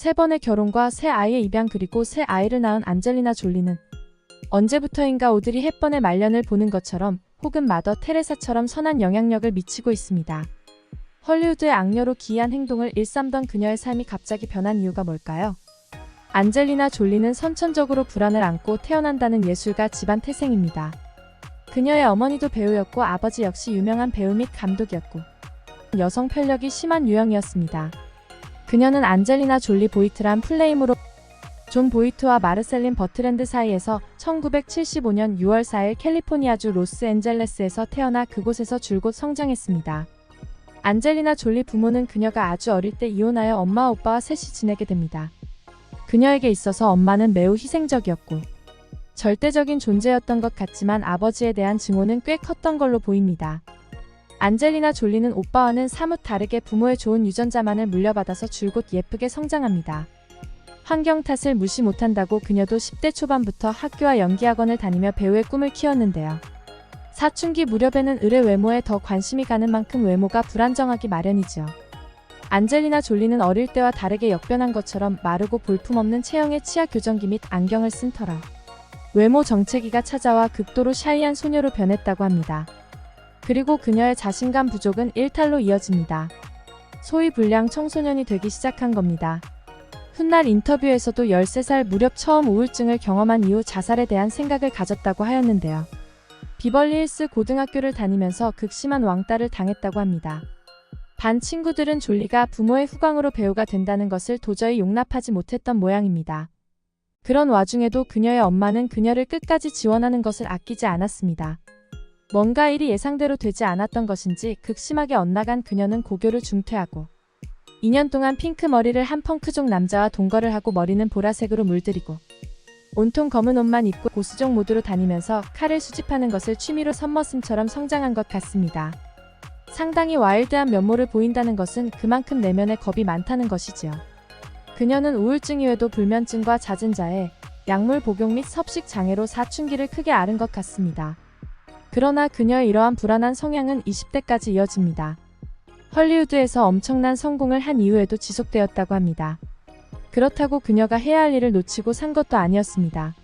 3번의 결혼과 새 아이의 입양 그리고 새 아이를 낳은 안젤리나 졸리는 언제부터인가 오드리 헵번의 말년을 보는 것처럼 혹은 마더 테레사처럼 선한 영향력을 미치고 있습니다. 헐리우드의 악녀로 기이한 행동을 일삼던 그녀의 삶이 갑자기 변한 이유가 뭘까요? 안젤리나 졸리는 선천적으로 불안을 안고 태어난다는 예술가 집안 태생입니다. 그녀의 어머니도 배우였고 아버지 역시 유명한 배우 및 감독이었고 여성 편력이 심한 유형이었습니다. 그녀는 안젤리나 졸리 보이트란 풀네임으로 존 보이트와 마르셀린 버트랜드 사이에서 1975년 6월 4일 캘리포니아주 로스앤젤레스에서 태어나 그곳에서 줄곧 성장했습니다. 안젤리나 졸리 부모는 그녀가 아주 어릴 때 이혼하여 엄마와 오빠와 셋이 지내게 됩니다. 그녀에게 있어서 엄마는 매우 희생적이었고 절대적인 존재였던 것 같지만 아버지에 대한 증오는 꽤 컸던 걸로 보입니다. 안젤리나 졸리는 오빠와는 사뭇 다르게 부모의 좋은 유전자만을 물려받아서 줄곧 예쁘게 성장합니다. 환경 탓을 무시 못한다고 그녀도 10대 초반부터 학교와 연기학원을 다니며 배우의 꿈을 키웠는데요. 사춘기 무렵에는 의뢰 외모에 더 관심이 가는 만큼 외모가 불안정하기 마련이죠. 안젤리나 졸리는 어릴 때와 다르게 역변한 것처럼 마르고 볼품없는 체형의 치아 교정기 및 안경을 쓴 터라 외모 정체기가 찾아와 극도로 샤이한 소녀로 변했다고 합니다. 그리고 그녀의 자신감 부족은 일탈로 이어집니다. 소위 불량 청소년이 되기 시작한 겁니다. 훗날 인터뷰에서도 13살 무렵 처음 우울증을 경험한 이후 자살에 대한 생각을 가졌다고 하였는데요. 비벌리힐스 고등학교를 다니면서 극심한 왕따를 당했다고 합니다. 반 친구들은 졸리가 부모의 후광으로 배우가 된다는 것을 도저히 용납하지 못했던 모양입니다. 그런 와중에도 그녀의 엄마는 그녀를 끝까지 지원하는 것을 아끼지 않았습니다. 뭔가 일이 예상대로 되지 않았던 것인지 극심하게 엇나간 그녀는 고교를 중퇴하고 2년 동안 핑크 머리를 한 펑크족 남자와 동거를 하고 머리는 보라색으로 물들이고 온통 검은 옷만 입고 고수족 모드로 다니면서 칼을 수집하는 것을 취미로 선머슴처럼 성장한 것 같습니다. 상당히 와일드한 면모를 보인다는 것은 그만큼 내면에 겁이 많다는 것이지요. 그녀는 우울증 이외에도 불면증과 잦은 자해, 약물 복용 및 섭식 장애로 사춘기를 크게 앓은 것 같습니다. 그러나 그녀의 이러한 불안한 성향은 20대까지 이어집니다. 헐리우드에서 엄청난 성공을 한 이후에도 지속되었다고 합니다. 그렇다고 그녀가 해야 할 일을 놓치고 산 것도 아니었습니다.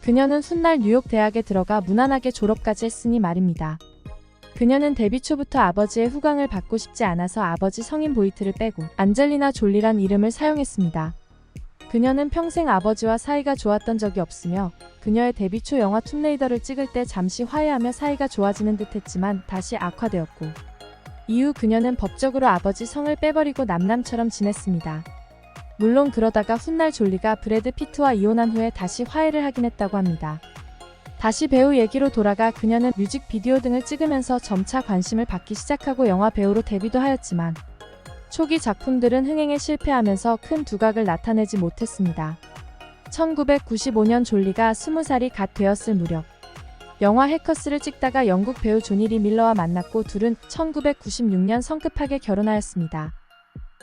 그녀는 훗날 뉴욕 대학에 들어가 무난하게 졸업까지 했으니 말입니다. 그녀는 데뷔 초부터 아버지의 후광을 받고 싶지 않아서 아버지 성인 보이트를 빼고 안젤리나 졸리란 이름을 사용했습니다. 그녀는 평생 아버지와 사이가 좋았던 적이 없으며 그녀의 데뷔 초 영화 툼레이더를 찍을 때 잠시 화해하며 사이가 좋아지는 듯 했지만 다시 악화되었고 이후 그녀는 법적으로 아버지 성을 빼버리고 남남처럼 지냈습니다. 물론 그러다가 훗날 졸리가 브래드 피트와 이혼한 후에 다시 화해를 하긴 했다고 합니다. 다시 배우 얘기로 돌아가 그녀는 뮤직비디오 등을 찍으면서 점차 관심을 받기 시작하고 영화 배우로 데뷔도 하였지만 초기 작품들은 흥행에 실패하면서 큰 두각을 나타내지 못했습니다. 1995년 졸리가 20살이 갓 되었을 무렵 영화 해커스를 찍다가 영국 배우 조니 리 밀러와 만났고 둘은 1996년 성급하게 결혼하였습니다.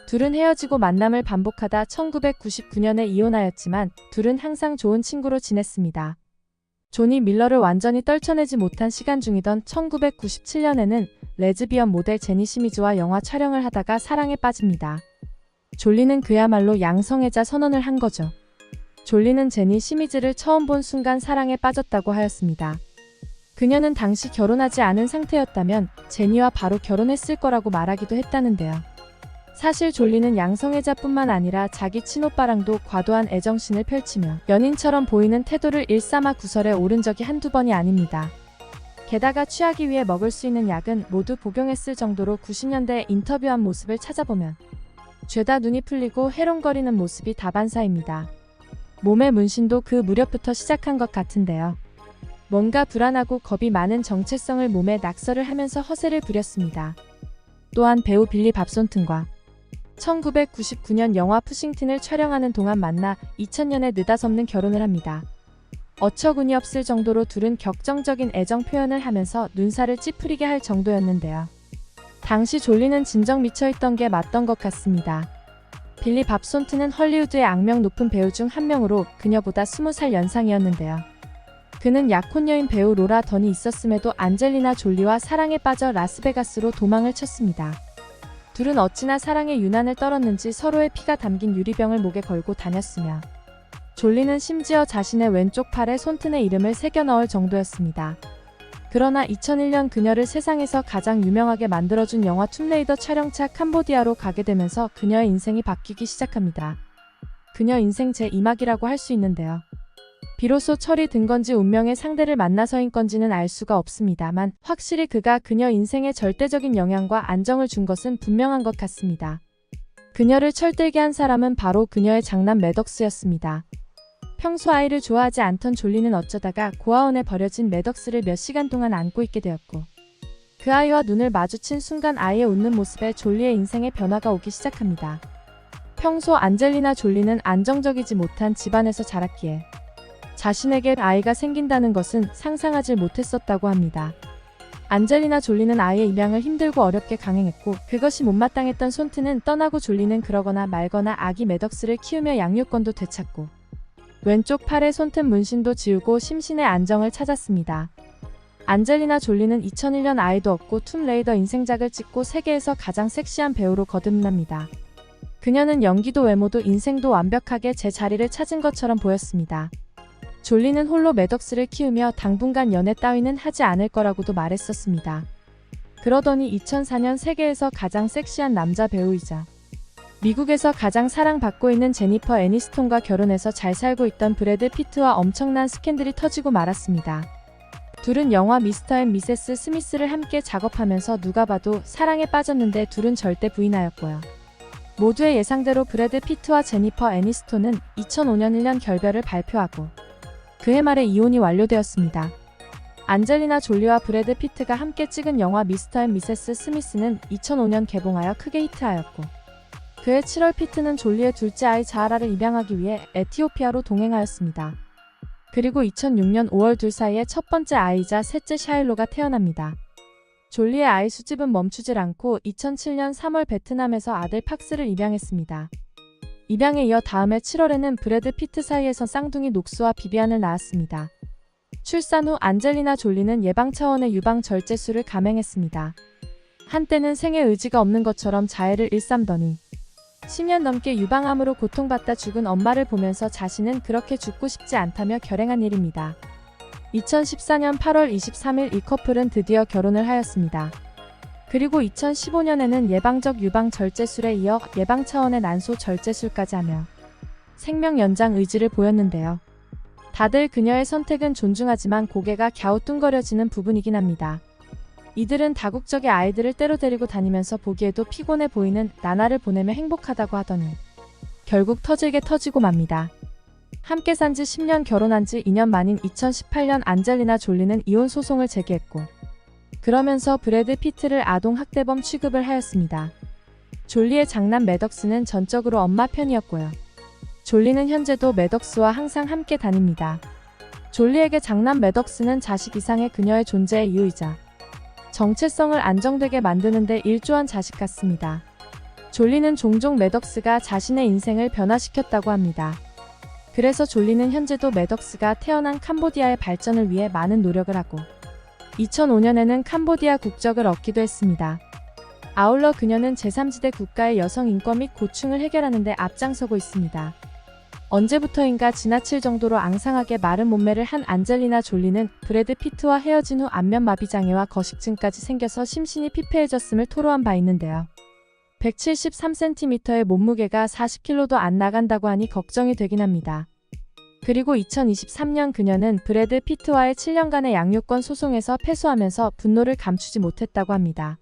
둘은 헤어지고 만남을 반복하다 1999년에 이혼하였지만 둘은 항상 좋은 친구로 지냈습니다. 조니 밀러를 완전히 떨쳐내지 못한 시간 중이던 1997년에는 레즈비언 모델 제니 시미즈와 영화 촬영을 하다가 사랑에 빠집니다. 졸리는 그야말로 양성애자 선언을 한 거죠. 졸리는 제니 시미즈를 처음 본 순간 사랑에 빠졌다고 하였습니다. 그녀는 당시 결혼하지 않은 상태였다면 제니와 바로 결혼했을 거라고 말하기도 했다는데요. 사실 졸리는 양성애자뿐만 아니라 자기 친오빠랑도 과도한 애정신을 펼치며 연인처럼 보이는 태도를 일삼아 구설에 오른 적이 한두 번이 아닙니다. 게다가 취하기 위해 먹을 수 있는 약은 모두 복용했을 정도로 90년대에 인터뷰한 모습을 찾아보면 죄다 눈이 풀리고 해롱거리는 모습이 다반사입니다. 몸의 문신도 그 무렵부터 시작한 것 같은데요. 뭔가 불안하고 겁이 많은 정체성을 몸에 낙서를 하면서 허세를 부렸습니다. 또한 배우 빌리 밥손튼과 1999년 영화 푸싱틴을 촬영하는 동안 만나 2000년에 느닷없는 결혼을 합니다. 어처구니 없을 정도로 둘은 격정적인 애정 표현을 하면서 눈살을 찌푸리게 할 정도였는데요. 당시 졸리는 진정 미쳐있던 게 맞던 것 같습니다. 빌리 밥손튼은 헐리우드의 악명 높은 배우 중 한 명으로 그녀보다 20살 연상이었는데요. 그는 약혼녀인 배우 로라 던이 있었음에도 안젤리나 졸리와 사랑에 빠져 라스베가스로 도망을 쳤습니다. 둘은 어찌나 사랑의 유난을 떨었는지 서로의 피가 담긴 유리병을 목에 걸고 다녔으며 졸리는 심지어 자신의 왼쪽 팔에 손등에 이름을 새겨 넣을 정도였습니다. 그러나 2001년 그녀를 세상에서 가장 유명하게 만들어준 영화 툼레이더 촬영차 캄보디아로 가게 되면서 그녀의 인생이 바뀌기 시작합니다. 그녀 인생 제2막이라고 할 수 있는데요. 비로소 철이 든 건지 운명의 상대를 만나서인 건지는 알 수가 없습니다만 확실히 그가 그녀 인생에 절대적인 영향과 안정을 준 것은 분명한 것 같습니다. 그녀를 철들게 한 사람은 바로 그녀의 장남 매덕스였습니다. 평소 아이를 좋아하지 않던 졸리는 어쩌다가 고아원에 버려진 매덕스를 몇 시간 동안 안고 있게 되었고 그 아이와 눈을 마주친 순간 아이의 웃는 모습에 졸리의 인생에 변화가 오기 시작합니다. 평소 안젤리나 졸리는 안정적이지 못한 집안에서 자랐기에 자신에게 아이가 생긴다는 것은 상상하지 못했었다고 합니다. 안젤리나 졸리는 아이의 입양을 힘들고 어렵게 강행했고 그것이 못마땅했던 손트는 떠나고 졸리는 그러거나 말거나 아기 매덕스를 키우며 양육권도 되찾고 왼쪽 팔의 손등 문신도 지우고 심신의 안정을 찾았습니다. 안젤리나 졸리는 2001년 아이도 얻고 툼레이더 인생작을 찍고 세계에서 가장 섹시한 배우로 거듭납니다. 그녀는 연기도 외모도 인생도 완벽하게 제 자리를 찾은 것처럼 보였습니다. 졸리는 홀로 매덕스를 키우며 당분간 연애 따위는 하지 않을 거라고도 말했었습니다. 그러더니 2004년 세계에서 가장 섹시한 남자 배우이자 미국에서 가장 사랑받고 있는 제니퍼 애니스톤과 결혼해서 잘 살고 있던 브래드 피트와 엄청난 스캔들이 터지고 말았습니다. 둘은 영화 미스터 앤 미세스 스미스를 함께 작업하면서 누가 봐도 사랑에 빠졌는데 둘은 절대 부인하였고요. 모두의 예상대로 브래드 피트와 제니퍼 애니스톤은 2005년 1년 결별을 발표하고 그해 말에 이혼이 완료되었습니다. 안젤리나 졸리와 브래드 피트가 함께 찍은 영화 미스터 앤 미세스 스미스는 2005년 개봉하여 크게 히트하였고 그해 7월 피트는 졸리의 둘째 아이 자하라를 입양하기 위해 에티오피아로 동행하였습니다. 그리고 2006년 5월 둘 사이에 첫 번째 아이이자 셋째 샤일로가 태어납니다. 졸리의 아이 수집은 멈추질 않고 2007년 3월 베트남에서 아들 팍스를 입양했습니다. 입양에 이어 다음해 7월에는 브래드 피트 사이에서 쌍둥이 녹스와 비비안을 낳았습니다. 출산 후 안젤리나 졸리는 예방 차원의 유방 절제술을 감행했습니다. 한때는 생애 의지가 없는 것처럼 자해를 일삼더니 10년 넘게 유방암으로 고통받다 죽은 엄마를 보면서 자신은 그렇게 죽고 싶지 않다며 결행한 일입니다. 2014년 8월 23일 이 커플은 드디어 결혼을 하였습니다. 그리고 2015년에는 예방적 유방 절제술에 이어 예방 차원의 난소 절제술까지 하며 생명 연장 의지를 보였는데요. 다들 그녀의 선택은 존중하지만 고개가 갸우뚱거려지는 부분이긴 합니다. 이들은 다국적의 아이들을 때로 데리고 다니면서 보기에도 피곤해 보이는 나날을 보내며 행복하다고 하더니 결국 터질게 터지고 맙니다. 함께 산 지 10년 결혼한 지 2년 만인 2018년 안젤리나 졸리는 이혼 소송을 제기했고 그러면서 브래드 피트를 아동 학대범 취급을 하였습니다. 졸리의 장남 매덕스는 전적으로 엄마 편이었고요. 졸리는 현재도 매덕스와 항상 함께 다닙니다. 졸리에게 장남 매덕스는 자식 이상의 그녀의 존재의 이유이자 정체성을 안정되게 만드는 데 일조한 자식 같습니다. 졸리는 종종 매덕스가 자신의 인생을 변화시켰다고 합니다. 그래서 졸리는 현재도 매덕스가 태어난 캄보디아의 발전을 위해 많은 노력을 하고 2005년에는 캄보디아 국적을 얻기도 했습니다. 아울러 그녀는 제3지대 국가의 여성 인권 및 고충을 해결하는 데 앞장서고 있습니다. 언제부터인가 지나칠 정도로 앙상하게 마른 몸매를 한 안젤리나 졸리는 브래드 피트와 헤어진 후 안면마비 장애와 거식증까지 생겨서 심신이 피폐해졌음을 토로한 바 있는데요. 173cm의 몸무게가 40kg도 안 나간다고 하니 걱정이 되긴 합니다. 그리고 2023년 그녀는 브래드 피트와의 7년간의 양육권 소송에서 패소하면서 분노를 감추지 못했다고 합니다.